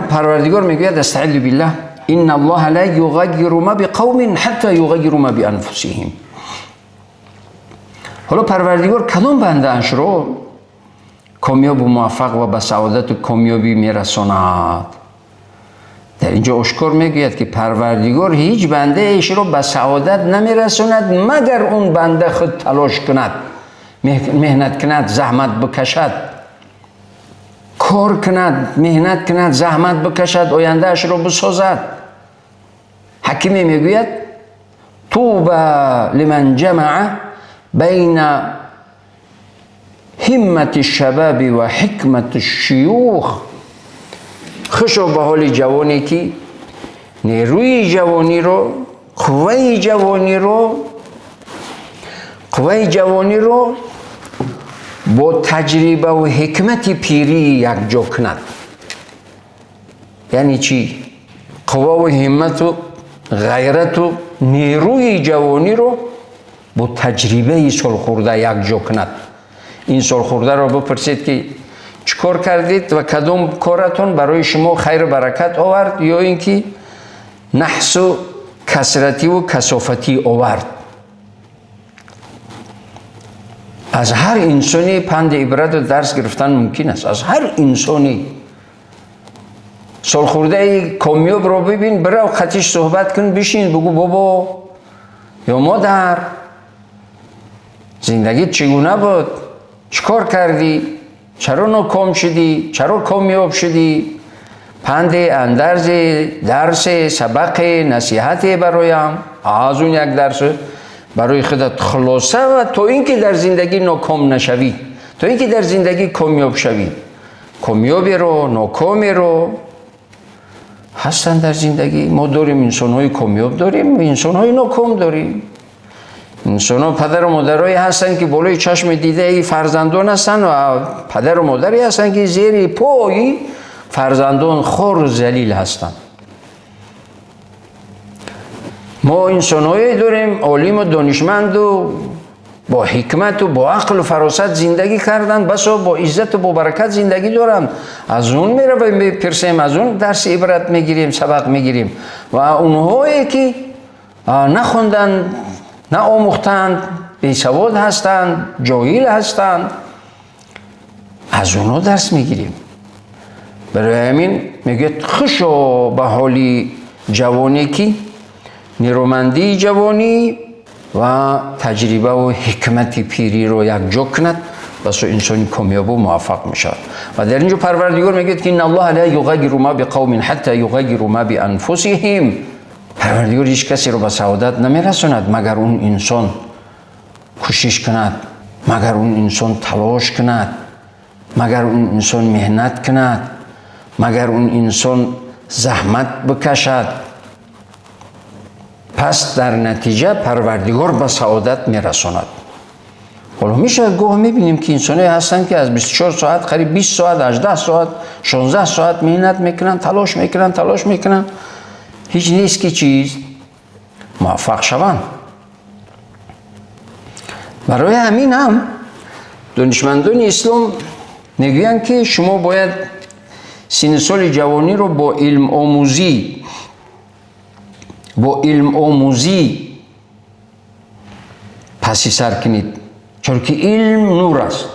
پروردگار میگوید استعذ بالله ان الله لا یغیر ما بقوم حتی یغیروا ما بانفسهم. حالا پروردگار کدام بنده اش رو کامیاب و موفق و به سعادت و کامیابی میرساند؟ در اینجا اشکار میگوید که پروردگار هیچ بنده ایش رو به سعادت نمیرساند مگر اون بنده خود تلاش کند، مهنت کند، زحمت بکشد، کار کند، مهنت کند، زحمت بکشد، آینده اش رو بسازد. حکیم میگوید طوبى لمن جمع بین همت الشباب و حکمت الشیوخ. خوشا به حال جوانی که نیروی جوانی رو، قوه جوانی رو با تجربه و حکمت پیری یکجا کند. یعنی چی؟ قوه و همت و غیرت و نیروی جوانی رو با تجربه سالخورده یکجا کند. این سالخورده رو بپرسید که چیکار کردید و کدام کارتون برای شما خیر و برکت آورد، یا اینکه نحس و کثرتی و کثافتی آورد. از هر انسانی پند عبرت و درس گرفتن ممکن است. از هر انسانی. سالخورده کامیاب رو ببین، برو خطیش صحبت کن، بشین بگو بابا یا مادر زندگی چگونه بود، چیکار کردی، چرا ناکام شدی، چرا کامیاب شدی، پند، اندرز، درس، سبق، نصیحت برایم، از اون یک درس برای خودت خلاصه و تو اینکه در زندگی ناکام نشوی، تو اینکه در زندگی کامیاب شوی. کامیابی رو، ناکامی رو هستن در زندگی. ما داریم انسان‌های کامیاب، داریم انسان‌های ناکام، داریم انسان‌ها پدر و مادرایی هستن که بالای چشم دیده ای فرزندان هستن و پدر و مادری هستن که زیر پای فرزندان خار و ذلیل هستن. ما انسان‌هایی داریم عالم و دانشمند و با حکمت و با عقل و فراست زندگی کردن، بسا با عزت و با برکت زندگی دارن. از اون میره بپرسیم، از اون درس عبرت میگیریم، سبق میگیریم. و اونهایی که نخوندن، نه آموختند، بیسواد هستند، جاهل هستند، از اونها درس میگیریم. برای همین میگه خوشا به حالی جوانی که نیرومندی جوانی و تجربه و حکمت پیری رو یکجا کند، بس انسانی کامیاب و موفق میشود. و در اینجا پروردگار میگه که ان الله لا یغیر ما بقوم حتی یغیروا ما بانفسهم. پروردگار هیچ کسی رو به سعادت نمیرساند مگر اون انسان کوشش کند، مگر اون انسان تلاش کند، مگر اون انسان مهنت کند، مگر اون انسان زحمت بکشد. پس در نتیجه پروردگار به سعادت میرساند. حالا میشه گاه میبینیم که انسانی هستن که از 24 ساعت قریب 20 ساعت، 18 ساعت، 16 ساعت مهنت میکنن، تلاش میکنن، هیچ نیست که چیز موفق شوند. برای همین هم دانشمندان اسلام میگویند که شما باید سن سال جوانی رو با علم آموزی پسی سر کنید، چون که علم نور است.